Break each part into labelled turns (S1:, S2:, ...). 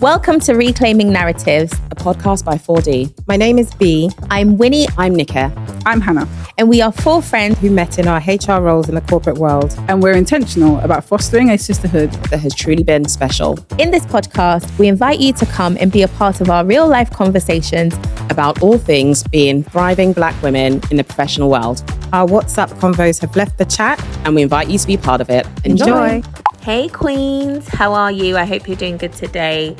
S1: Welcome to Reclaiming Narratives, a podcast by 4D.
S2: My name is B.
S1: I'm Winnie.
S3: I'm Nika.
S4: I'm Hannah.
S1: And we are four friends
S2: who met in our HR roles in the corporate world.
S4: And we're intentional about fostering a sisterhood
S3: that has truly been special.
S1: In this podcast, we invite you to come and be a part of our real life conversations
S3: about all things being thriving Black women in the professional world.
S2: Our WhatsApp convos have left the chat,
S3: and we invite you to be part of it.
S2: Enjoy.
S1: Hey Queens, how are you? I hope you're doing good today.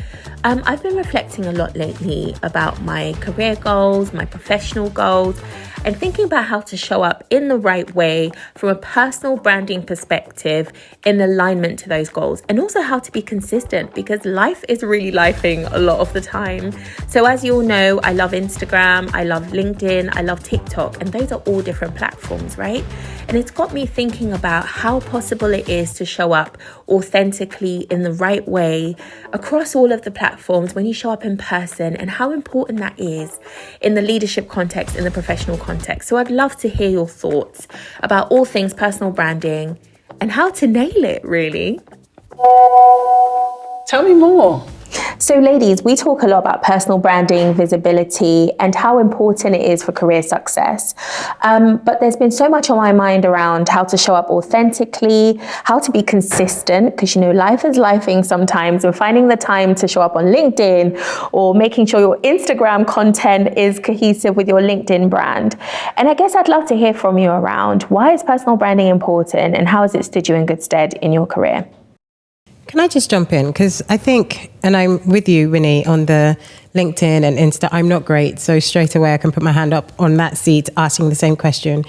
S1: I've been reflecting a lot lately about my career goals, my professional goals, and thinking about how to show up in the right way from a personal branding perspective in alignment to those goals, and also how to be consistent because life is really lifing a lot of the time. So as you all know, I love Instagram, I love LinkedIn, I love TikTok, and those are all different platforms, right? And it's got me thinking about how possible it is to show up authentically in the right way across all of the platforms when you show up in person, and how important that is in the leadership context, in the professional context. So I'd love to hear your thoughts about all things personal branding and how to nail it, really.
S4: Tell me more.
S1: So ladies, we talk a lot about personal branding, visibility, and how important it is for career success. But there's been so much on my mind around how to show up authentically, how to be consistent, because, you know, life is lifing sometimes, and finding the time to show up on LinkedIn or making sure your Instagram content is cohesive with your LinkedIn brand. And I guess I'd love to hear from you around why is personal branding important and how has it stood you in good stead in your career?
S2: Can I just jump in? Because I think, and I'm with you, Winnie, on the LinkedIn and Insta, I'm not great. So straight away, I can put my hand up on that seat asking the same question.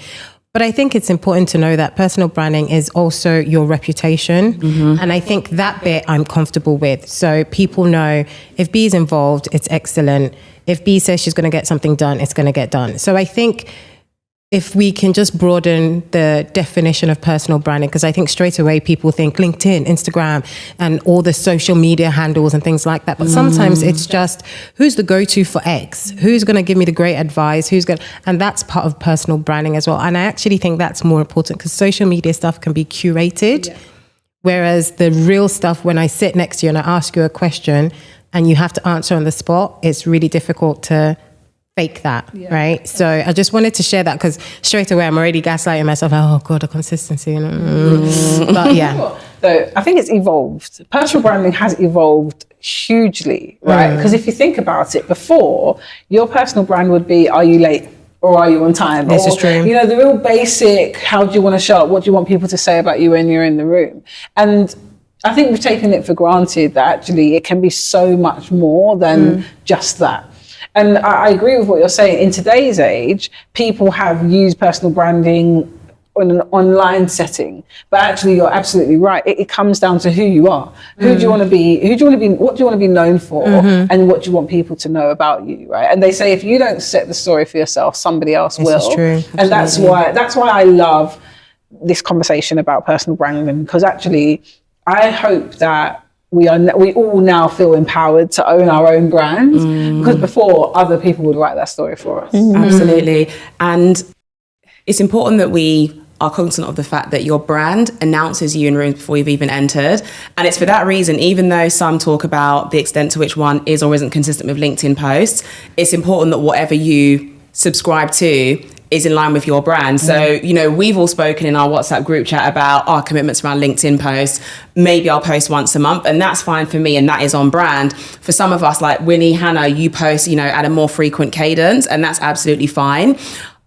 S2: But I think it's important to know that personal branding is also your reputation. Mm-hmm. And I think that bit I'm comfortable with. So people know if B is involved, it's excellent. If B says she's going to get something done, it's going to get done. So I think if we can just broaden the definition of personal branding, because I think straight away people think LinkedIn, Instagram, and all the social media handles and things like that. But sometimes it's just, who's the go-to for X? Who's going to give me the great advice? And that's part of personal branding as well. And I actually think that's more important because social media stuff can be curated. Yeah. Whereas the real stuff, when I sit next to you and I ask you a question and you have to answer on the spot, it's really difficult to fake that, right? So I just wanted to share that because straight away I'm already gaslighting myself. Oh God, the consistency. But yeah.
S4: So I think it's evolved. Personal branding has evolved hugely, right? Because if you think about it, before, your personal brand would be, are you late or are you on time?
S2: This is true.
S4: You know, the real basic, how do you want to show up? What do you want people to say about you when you're in the room? And I think we've taken it for granted that actually it can be so much more than just that. And I agree with what you're saying. In today's age, people have used personal branding in an online setting, but actually you're absolutely right. It comes down to who you are. Who do you want to be? What do you want to be known for? And what do you want people to know about you, right? And they say if you don't set the story for yourself, somebody else will.
S2: This is true.
S4: And that's why I love this conversation about personal branding, because actually I hope that we all now feel empowered to own our own brand, because before other people would write that story for us.
S3: Absolutely. And it's important that we are cognizant of the fact that your brand announces you in rooms before you've even entered. And it's for that reason, even though some talk about the extent to which one is or isn't consistent with LinkedIn posts, it's important that whatever you subscribe to is in line with your brand. So, you know, we've all spoken in our WhatsApp group chat about our commitments around LinkedIn posts. Maybe I'll post once a month, and that's fine for me, and that is on brand. For some of us, like Winnie, Hannah, you post, you know, at a more frequent cadence, and that's absolutely fine.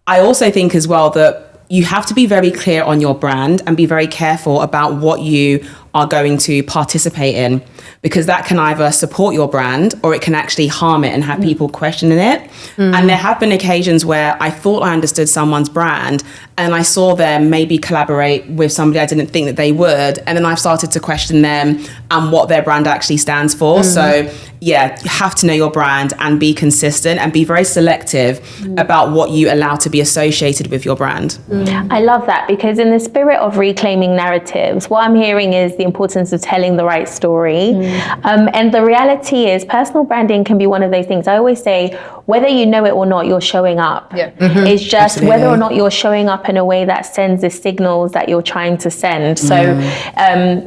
S3: I also think as well that you have to be very clear on your brand and be very careful about what you are going to participate in, because that can either support your brand or it can actually harm it and have people questioning it. And there have been occasions where I thought I understood someone's brand and I saw them maybe collaborate with somebody I didn't think that they would, and then I've started to question them and what their brand actually stands for. So yeah, you have to know your brand and be consistent and be very selective about what you allow to be associated with your brand.
S1: I love that, because in the spirit of reclaiming narratives, what I'm hearing is the importance of telling the right story. And the reality is personal branding can be one of those things. I always say, whether you know it or not, you're showing up. It's just
S3: Absolutely.
S1: whether or not you're showing up in a way that sends the signals that you're trying to send. So,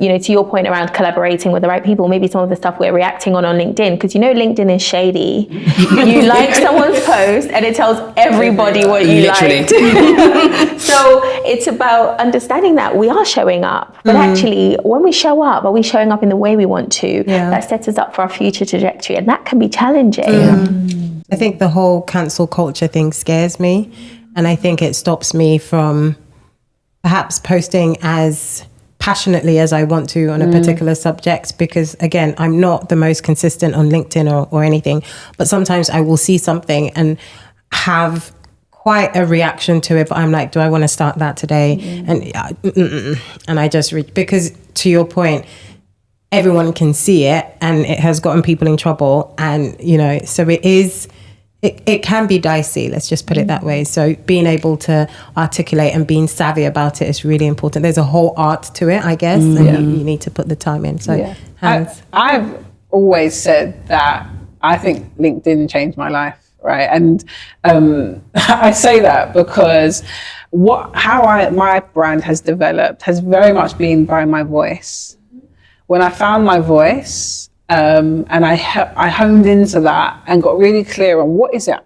S1: you know, to your point around collaborating with the right people, maybe some of the stuff we're reacting on LinkedIn, because you know LinkedIn is shady. You like someone's post and it tells everybody what you liked. So it's about understanding that we are showing up, but actually when we show up, are we showing up in the way we want to? That sets us up for our future trajectory, and that can be challenging.
S2: I think the whole cancel culture thing scares me, and I think it stops me from perhaps posting as passionately as I want to on a particular subject, because again, I'm not the most consistent on LinkedIn or anything, but sometimes I will see something and have quite a reaction to it, but I'm like, do I want to start that today? And I just because to your point, everyone can see it and it has gotten people in trouble, and you know, so it can be dicey, let's just put it that way. So being able to articulate and being savvy about it is really important. There's a whole art to it, I guess, and you need to put the time in. So
S4: I've always said that I think LinkedIn changed my life, right? And I say that because my brand has developed has very much been by my voice. When I found my voice, and I honed into that and got really clear on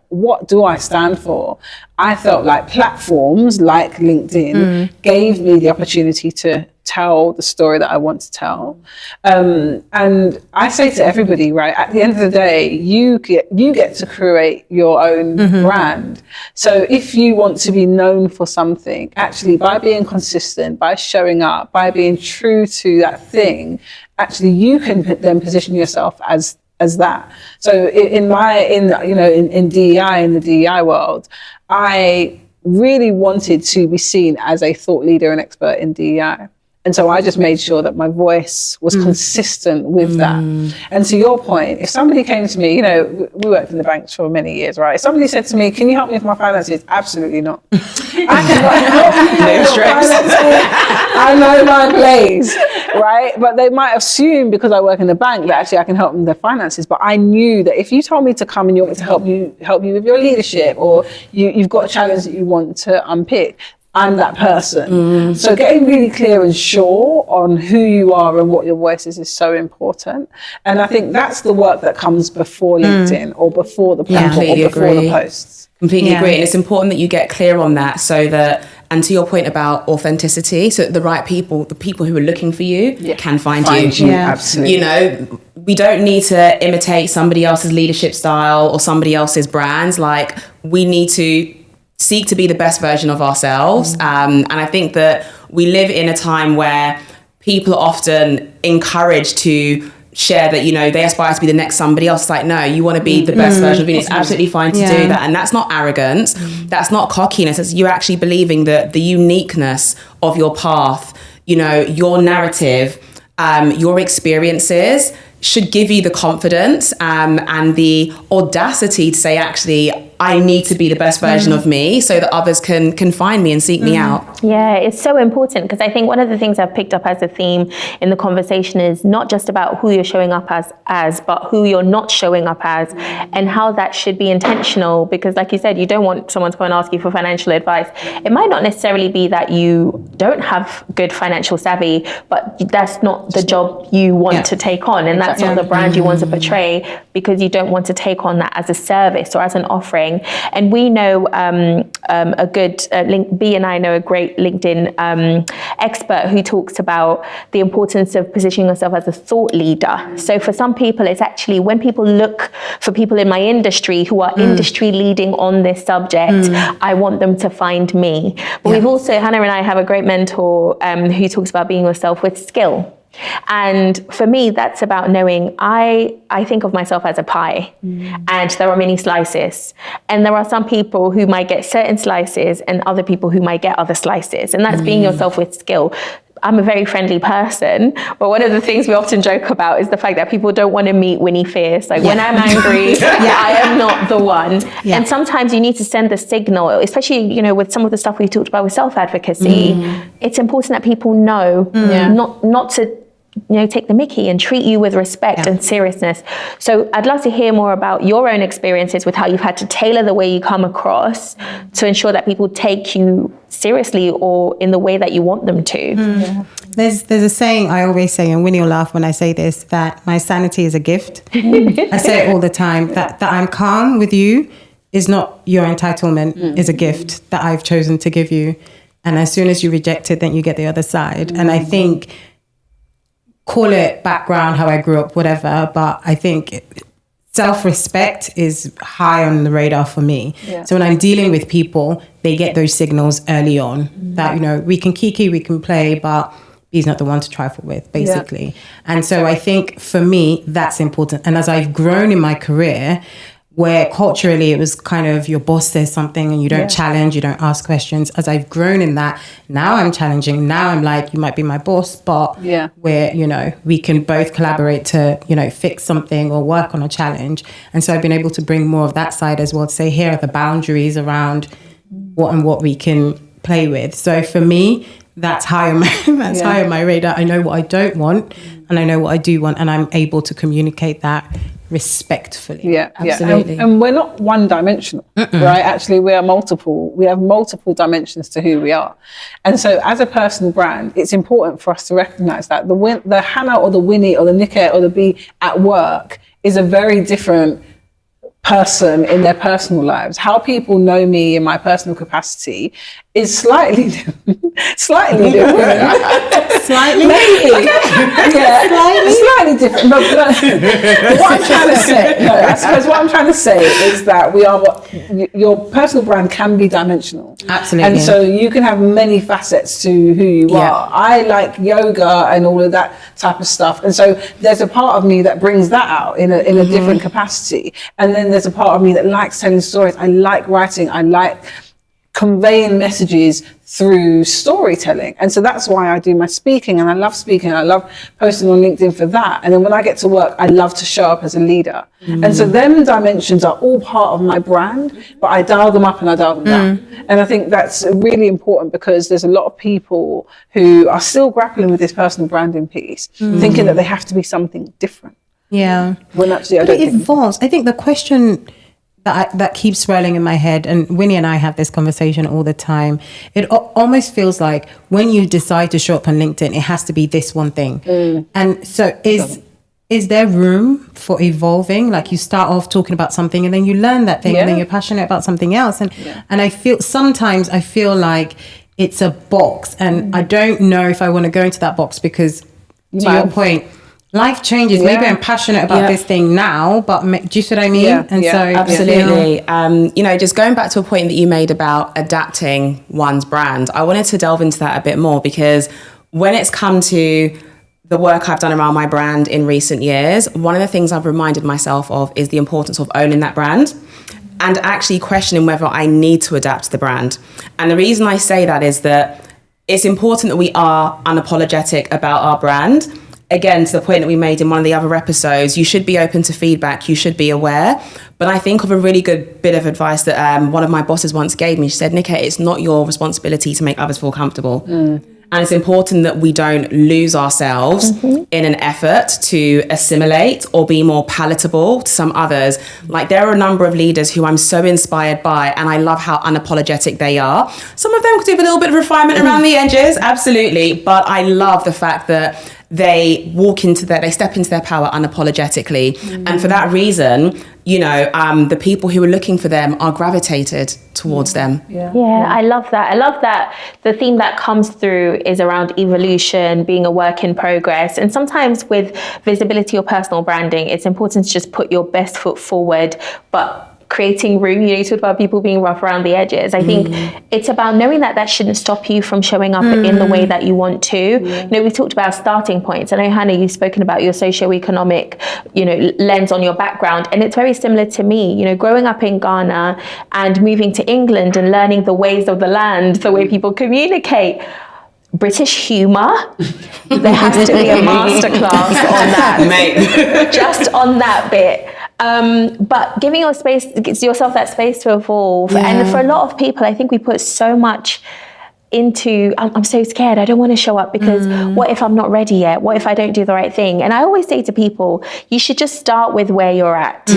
S4: what do I stand for, I felt like platforms like LinkedIn gave me the opportunity to tell the story that I want to tell. And I say to everybody, right, at the end of the day, you get to create your own brand. So if you want to be known for something, actually by being consistent, by showing up, by being true to that thing, actually you can then position yourself as that. So in DEI, in the DEI world, I really wanted to be seen as a thought leader and expert in DEI. And so I just made sure that my voice was consistent with that. And to your point, if somebody came to me, you know, we worked in the banks for many years, right? If somebody said to me, can you help me with my finances? Absolutely not. I cannot help you with your finances. I know my place, right? But they might assume because I work in the bank that actually I can help them with their finances. But I knew that if you told me to come and you want me to help you with your leadership, or you've got a challenge that you want to unpick, I'm that person. So getting really clear and sure on who you are and what your voice is so important. And I think that's the work that comes before LinkedIn or before the platform or before the posts.
S3: Completely agree. And it's important that you get clear on that, so that, and to your point about authenticity, so that the right people, the people who are looking for you can find you.
S4: Absolutely.
S3: You know, we don't need to imitate somebody else's leadership style or somebody else's brands. Like, we need to seek to be the best version of ourselves. And I think that we live in a time where people are often encouraged to share that, you know, they aspire to be the next somebody else. It's like, no, you want to be the best version of you. It's absolutely fine to do that. And that's not arrogance. That's not cockiness. It's you actually believing that the uniqueness of your path, you know, your narrative, your experiences should give you the confidence and the audacity to say, actually, I need to be the best version of me, so that others can find me and seek me out.
S1: Yeah, it's so important, because I think one of the things I've picked up as a theme in the conversation is not just about who you're showing up as, but who you're not showing up as, and how that should be intentional. Because like you said, you don't want someone to go and ask you for financial advice. It might not necessarily be that you don't have good financial savvy, but that's not the job you want to take on, and that's not the brand you want to portray, because you don't want to take on that as a service or as an offering. And we know a good B and I know a great LinkedIn expert who talks about the importance of positioning yourself as a thought leader. So for some people, it's actually when people look for people in my industry who are industry leading on this subject, I want them to find me. But we've also, Hannah and I have a great mentor who talks about being yourself with skill. And for me, that's about knowing I think of myself as a pie, and there are many slices, and there are some people who might get certain slices and other people who might get other slices, and that's being yourself with skill. I'm a very friendly person, but one of the things we often joke about is the fact that people don't want to meet Winnie fierce. Like when I'm angry, I am not the one. And sometimes you need to send the signal, especially, you know, with some of the stuff we talked about with self-advocacy. It's important that people know not to take the mickey and treat you with respect and seriousness. So I'd love to hear more about your own experiences with how you've had to tailor the way you come across to ensure that people take you seriously or in the way that you want them to.
S2: There's a saying I always say, and Winnie will laugh when I say this, that my sanity is a gift. I say it all the time, that I'm calm with you is not your entitlement, is a gift that I've chosen to give you. And as soon as you reject it, then you get the other side. And I think, call it background, how I grew up, whatever, but I think self-respect is high on the radar for me. So when I'm dealing with people, they get those signals early on that, we can kiki, we can play, but he's not the one to trifle with, basically. And so I think for me, that's important. And as I've grown in my career, where culturally it was kind of your boss says something and you don't challenge, you don't ask questions. As I've grown in that, now I'm challenging. Now I'm like, you might be my boss, but where, we can both collaborate to, fix something or work on a challenge. And so I've been able to bring more of that side as well, to say, here are the boundaries around what we can play with. So for me, that's high on my radar. I know what I don't want and I know what I do want, and I'm able to communicate that respectfully.
S4: Absolutely. And we're not one dimensional, right? Actually, we are multiple. We have multiple dimensions to who we are. And so as a personal brand, it's important for us to recognize that the Hannah or the Winnie or the Niket or the Bee at work is a very different person in their personal lives. How people know me in my personal capacity is slightly different. Slightly different.
S2: Slightly?
S4: Maybe. Slightly different. But what I'm trying to say, I suppose what I'm trying to say is that your personal brand can be dimensional.
S2: Absolutely.
S4: And so you can have many facets to who you are. I like yoga and all of that type of stuff. And so there's a part of me that brings that out in a different capacity. And then there's a part of me that likes telling stories. I like writing. I like conveying messages through storytelling. And so that's why I do my speaking, and I love speaking. I love posting on LinkedIn for that. And then when I get to work, I love to show up as a leader. And so them dimensions are all part of my brand, but I dial them up and I dial them down. And I think that's really important, because there's a lot of people who are still grappling with this personal branding piece, thinking that they have to be something different. When actually
S2: but it evolves. I think the question that keeps swirling in my head, and Winnie and I have this conversation all the time, it almost feels like when you decide to show up on LinkedIn, it has to be this one thing. And so is there room for evolving? Like, you start off talking about something and then you learn that thing and then you're passionate about something else. And I feel like it's a box, and I don't know if I want to go into that box, because to your point, life changes. Maybe I'm passionate about this thing now, but do you see what I mean? And so
S3: absolutely. Just going back to a point that you made about adapting one's brand, I wanted to delve into that a bit more, because when it's come to the work I've done around my brand in recent years, one of the things I've reminded myself of is the importance of owning that brand and actually questioning whether I need to adapt the brand. And the reason I say that is that it's important that we are unapologetic about our brand. Again, to the point that we made in one of the other episodes, you should be open to feedback. You should be aware. But I think of a really good bit of advice that one of my bosses once gave me. She said, Niket, it's not your responsibility to make others feel comfortable. And it's important that we don't lose ourselves in an effort to assimilate or be more palatable to some others. Like, there are a number of leaders who I'm so inspired by, and I love how unapologetic they are. Some of them could do a little bit of refinement around the edges, absolutely. But I love the fact that they step into their power unapologetically. And for that reason, the people who are looking for them are gravitated towards them.
S1: I love that. I love that the theme that comes through is around evolution, being a work in progress. And sometimes with visibility or personal branding, it's important to just put your best foot forward, but creating room. You talk about people being rough around the edges. I think it's about knowing that shouldn't stop you from showing up in the way that you want to. We talked about starting points. I know, Hannah, you've spoken about your socioeconomic, lens on your background, and it's very similar to me. Growing up in Ghana and moving to England and learning the ways of the land, the way people communicate. British humour, there has to be a masterclass on that, mate. Just on that bit. But giving yourself that space to evolve. And for a lot of people, I think we put so much into, I'm so scared, I don't want to show up because what if I'm not ready yet? What if I don't do the right thing? And I always say to people, you should just start with where you're at.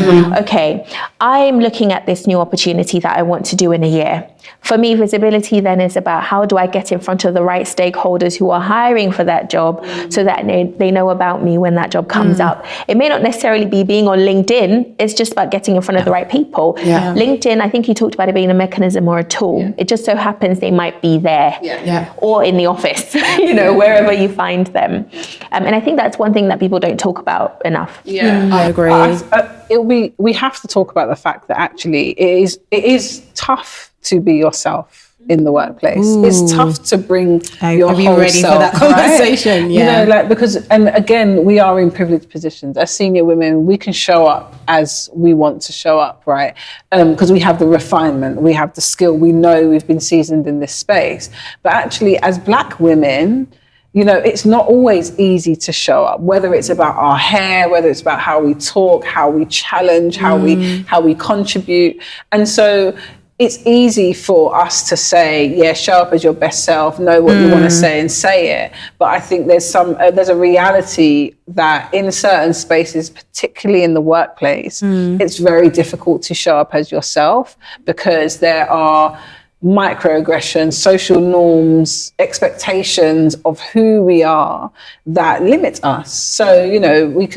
S1: Okay, I'm looking at this new opportunity that I want to do in a year. For me, visibility then is about how do I get in front of the right stakeholders who are hiring for that job so that they know about me when that job comes up. It may not necessarily be being on LinkedIn. It's just about getting in front of the right people. LinkedIn, I think you talked about it being a mechanism or a tool. It just so happens they might be there or in the office, wherever you find them. And I think that's one thing that people don't talk about enough.
S3: I agree.
S4: We have to talk about the fact that actually it is tough to be yourself in the workplace. It's tough to bring your whole
S2: ready
S4: self,
S2: for that conversation?
S4: Right? You know, because and again, we are in privileged positions as senior women. We can show up as we want to show up, right? Because we have the refinement, we have the skill. We know we've been seasoned in this space. But actually, as Black women, it's not always easy to show up, whether it's about our hair, whether it's about how we talk, how we challenge, how we contribute. And so it's easy for us to say, show up as your best self, know what you want to say and say it. But I think there's a reality that in certain spaces, particularly in the workplace, it's very difficult to show up as yourself because there are microaggressions, social norms, expectations of who we are that limit us. So, we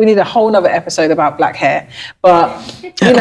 S4: need a whole nother episode about black hair, but,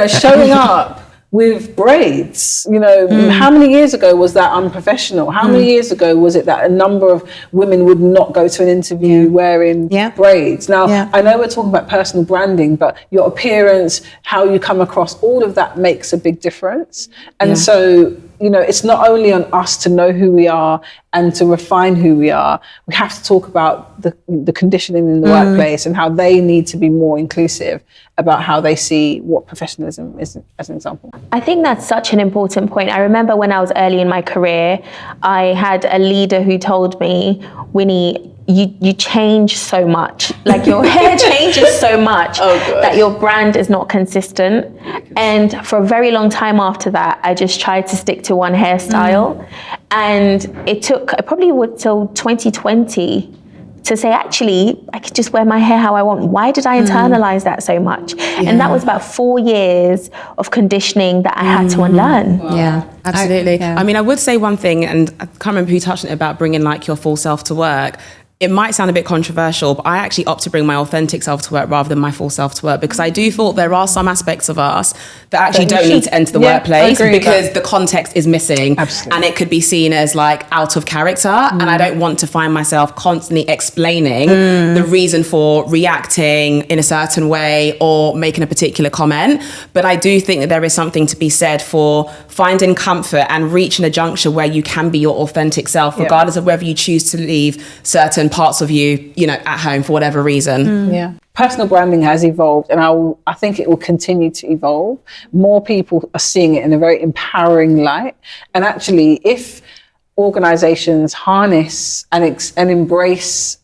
S4: showing up with braids, how many years ago was that unprofessional? How many years ago was it that a number of women would not go to an interview wearing braids? Now, I know we're talking about personal branding, but your appearance, how you come across, all of that makes a big difference. And so, it's not only on us to know who we are and to refine who we are. We have to talk about the conditioning in the workplace and how they need to be more inclusive about how they see what professionalism is, as an example.
S1: I think that's such an important point. I remember when I was early in my career, I had a leader who told me, Winnie, you change so much. Like your hair changes so much that your brand is not consistent. And for a very long time after that, I just tried to stick to one hairstyle. And it probably would till 2020 to say, actually, I could just wear my hair how I want. Why did I internalize that so much? And that was about 4 years of conditioning that I had to unlearn.
S3: Wow. Yeah, absolutely. I mean, I would say one thing, and I can't remember who touched on it, about bringing like your full self to work. It might sound a bit controversial, but I actually opt to bring my authentic self to work rather than my full self to work, because I do feel there are some aspects of us that actually don't need to enter the workplace because the context is missing.
S4: Absolutely.
S3: And it could be seen as like out of character. And I don't want to find myself constantly explaining the reason for reacting in a certain way or making a particular comment. But I do think that there is something to be said for finding comfort and reaching a juncture where you can be your authentic self, regardless of whether you choose to leave certain parts of you, at home for whatever reason.
S4: Personal branding has evolved, and I think it will continue to evolve. More people are seeing it in a very empowering light. And actually, if organizations harness and embrace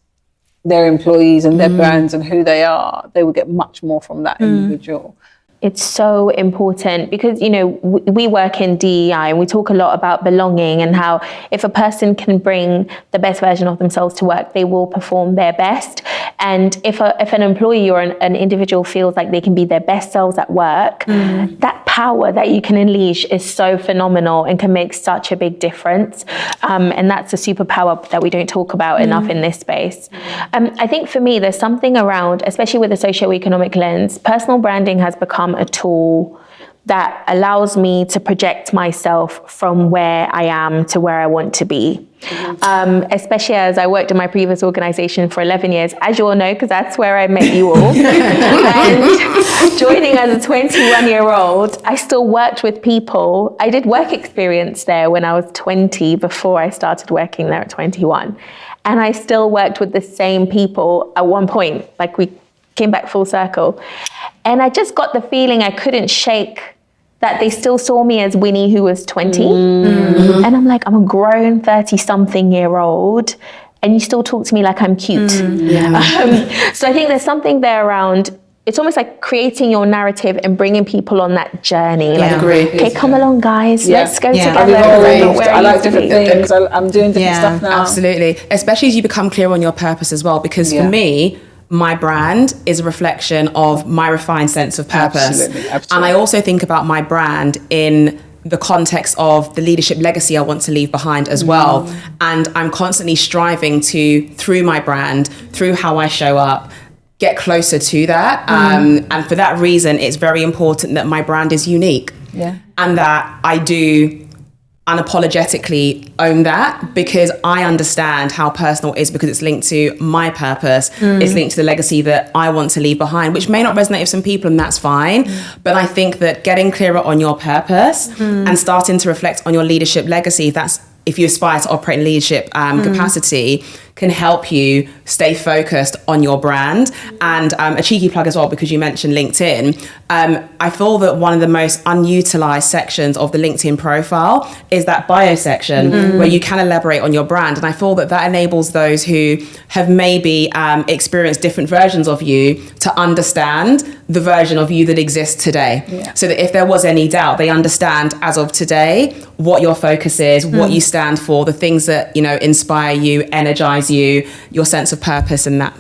S4: their employees and their brands and who they are, they will get much more from that individual.
S1: It's so important because, we work in DEI and we talk a lot about belonging and how if a person can bring the best version of themselves to work, they will perform their best. And if an employee or an individual feels like they can be their best selves at work, that power that you can unleash is so phenomenal and can make such a big difference. And that's a superpower that we don't talk about enough in this space. I think for me, there's something around, especially with a socioeconomic lens, personal branding has become a tool that allows me to project myself from where I am to where I want to be. Especially as I worked in my previous organization for 11 years, as you all know, because that's where I met you all. And joining as a 21-year-old, I still worked with people. I did work experience there when I was 20 before I started working there at 21. And I still worked with the same people at one point, like we came back full circle. And I just got the feeling I couldn't shake that they still saw me as Winnie, who was 20. And I'm like, I'm a grown 30-something-year-old, and you still talk to me like I'm cute. So I think there's something there around it's almost like creating your narrative and bringing people on that journey. Like,
S4: agree.
S1: okay, come along, guys.
S4: Yeah.
S1: Let's go
S2: Yeah.
S1: together.
S4: I've evolved.
S1: Where
S4: I
S1: you
S4: like
S1: used to
S4: different
S1: be.
S4: things. I'm doing different stuff now.
S3: Absolutely. Especially as you become clear on your purpose as well. Because for me, my brand is a reflection of my refined sense of purpose.
S4: Absolutely.
S3: And I also think about my brand in the context of the leadership legacy I want to leave behind as well. And I'm constantly striving to, through my brand, through how I show up, get closer to that. And for that reason, it's very important that my brand is unique.
S4: Yeah.
S3: And that I do unapologetically own that, because I understand how personal it is, because it's linked to my purpose. It's linked to the legacy that I want to leave behind, which may not resonate with some people, and that's fine. But I think that getting clearer on your purpose and starting to reflect on your leadership legacy, if you aspire to operate in leadership capacity, can help you stay focused on your brand. And a cheeky plug as well, because you mentioned LinkedIn. I feel that one of the most unutilized sections of the LinkedIn profile is that bio section where you can elaborate on your brand. And I feel that enables those who have maybe experienced different versions of you to understand the version of you that exists today.
S4: Yeah.
S3: So that if there was any doubt, they understand as of today what your focus is, what you stand for, the things that, inspire you, energize you, your sense of purpose, and that.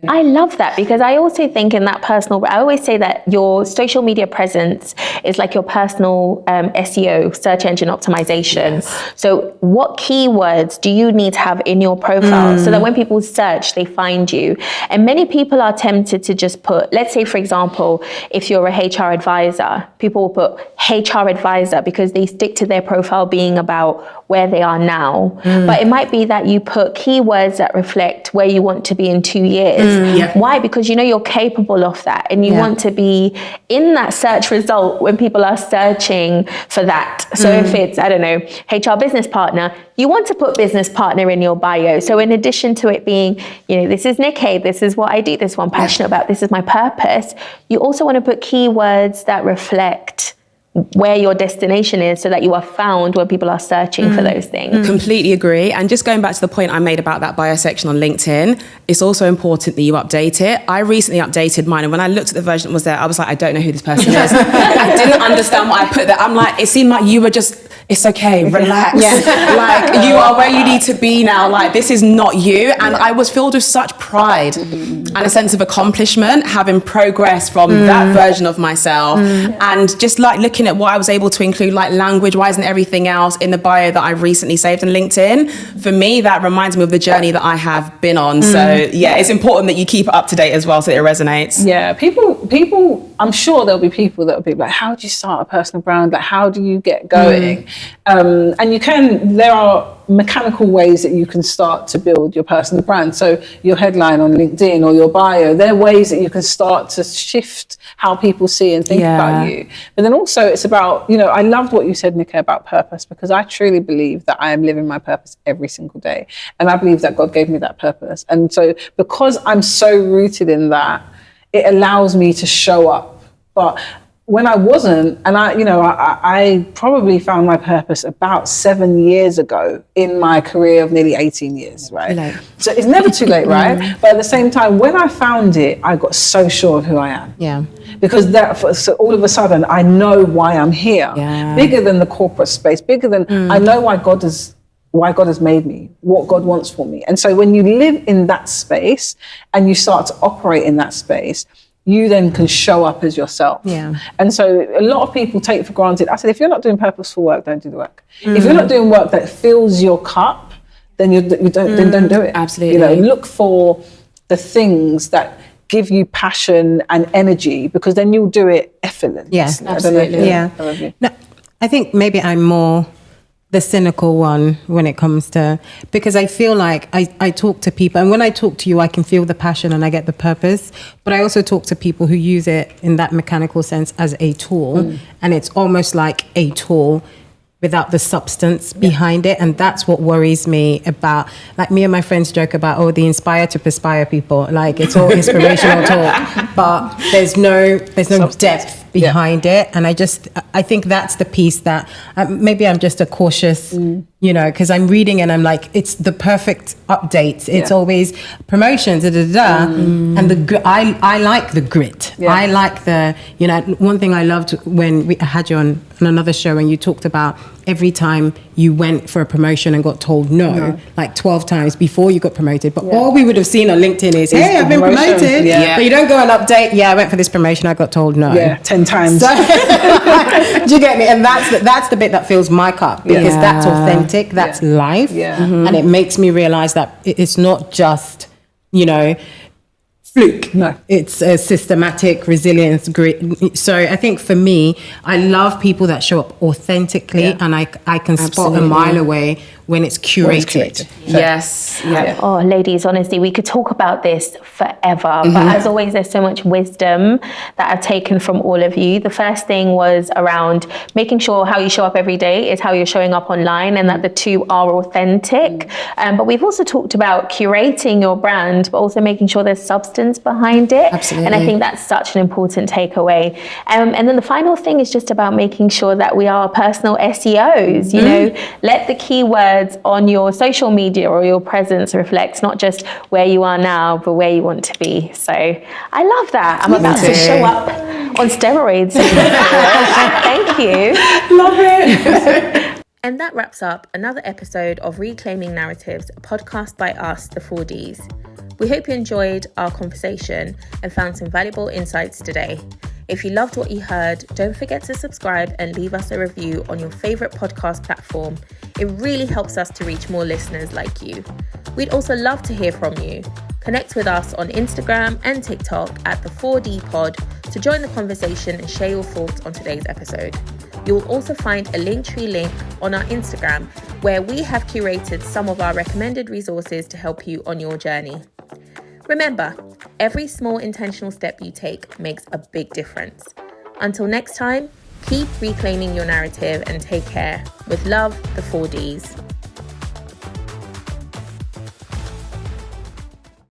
S1: I love that, because I also think in that personal, I always say that your social media presence is like your personal SEO, search engine optimization. So what keywords do you need to have in your profile so that when people search, they find you? And many people are tempted to just put, let's say, for example, if you're a HR advisor, people will put HR advisor because they stick to their profile being about where they are now. But it might be that you put keywords that reflect where you want to be in 2 years. Why? Because you're capable of that, and you want to be in that search result when people are searching for that. So if it's, I don't know, HR business partner, you want to put business partner in your bio. So in addition to it being, this is Nikki, this is what I do, this is what I'm passionate about, this is my purpose, you also want to put keywords that reflect where your destination is, so that you are found when people are searching for those things.
S3: Completely agree. And just going back to the point I made about that bio section on LinkedIn, it's also important that you update it. I recently updated mine, and when I looked at the version that was there, I was like, I don't know who this person is. I didn't understand what I put there. I'm like, it seemed like you were just, it's okay, relax. Like, you are where you need to be now. Like, this is not you. And I was filled with such pride and a sense of accomplishment, having progressed from that version of myself. And just like looking at what I was able to include, like language-wise and everything else in the bio that I recently saved on LinkedIn. For me, that reminds me of the journey that I have been on. So yeah, it's important that you keep it up to date as well, so it resonates.
S4: Yeah, people, I'm sure there'll be people that will be like, how do you start a personal brand? Like, how do you get going? And there are mechanical ways that you can start to build your personal brand. So your headline on LinkedIn or your bio, there are ways that you can start to shift how people see and think about you. But then also it's about, I loved what you said, Nikki, about purpose, because I truly believe that I am living my purpose every single day. And I believe that God gave me that purpose. And so because I'm so rooted in that, it allows me to show up. But when I wasn't, and I probably found my purpose about 7 years ago in my career of nearly 18 years, right? So it's never too late, right? But at the same time, when I found it, I got so sure of who I am. Yeah. Because so all of a sudden, I know why I'm here. Yeah. Bigger than the corporate space, bigger than, I know why God has made me, what God wants for me. And so when you live in that space and you start to operate in that space, you then can show up as yourself. Yeah. And so a lot of people take for granted. I said, if you're not doing purposeful work, don't do the work. If you're not doing work that fills your cup, then don't do it.
S3: Absolutely.
S4: Look for the things that give you passion and energy, because then you'll do it effortlessly.
S2: Yes, absolutely. I think maybe I'm more the cynical one when it comes to, because I feel like I talk to people, and when I talk to you, I can feel the passion and I get the purpose, but I also talk to people who use it in that mechanical sense as a tool, and it's almost like a tool without the substance behind it. And that's what worries me about, like, me and my friends joke about, the inspire to perspire people, like it's all inspirational talk, but there's no depth behind it. And I think that's the piece that maybe I'm just a cautious, because I'm reading and I'm like, it's the perfect updates. It's always promotions, and I like the grit.
S4: Yeah.
S2: I like the, one thing I loved when we had you on another show and you talked about every time you went for a promotion and got told no, like 12 times before you got promoted. But all we would have seen on LinkedIn is, hey, I've been promoted.
S4: Yeah.
S2: But you don't go and update, I went for this promotion, I got told no.
S4: Yeah, 10 times.
S2: So, do you get me? And that's the bit that fills my cup, because that's authentic, that's life.
S4: Yeah.
S2: And it makes me realize that it's not just, fluke.
S4: No.
S2: It's a systematic resilience, grit. So I think for me, I love people that show up authentically, and I can spot a mile away when it's curated.
S3: Yes. Yeah.
S1: Oh, ladies, honestly, we could talk about this forever. But as always, there's so much wisdom that I've taken from all of you. The first thing was around making sure how you show up every day is how you're showing up online, and that the two are authentic. But we've also talked about curating your brand, but also making sure there's substance behind it.
S3: Absolutely.
S1: And I think that's such an important takeaway. And then the final thing is just about making sure that we are personal SEOs. Let the keywords on your social media or your presence reflect not just where you are now, but where you want to be. So I love that. I'm about to show up on steroids. Thank you.
S3: Love it.
S1: And that wraps up another episode of Reclaiming Narratives, a podcast by us, the 4Ds. We hope you enjoyed our conversation and found some valuable insights today. If you loved what you heard, don't forget to subscribe and leave us a review on your favorite podcast platform. It really helps us to reach more listeners like you. We'd also love to hear from you. Connect with us on Instagram and TikTok at the 4D Pod to join the conversation and share your thoughts on today's episode. You will also find a Linktree link on our Instagram, where we have curated some of our recommended resources to help you on your journey. Remember, every small intentional step you take makes a big difference. Until next time, keep reclaiming your narrative and take care. With love, the 4Ds.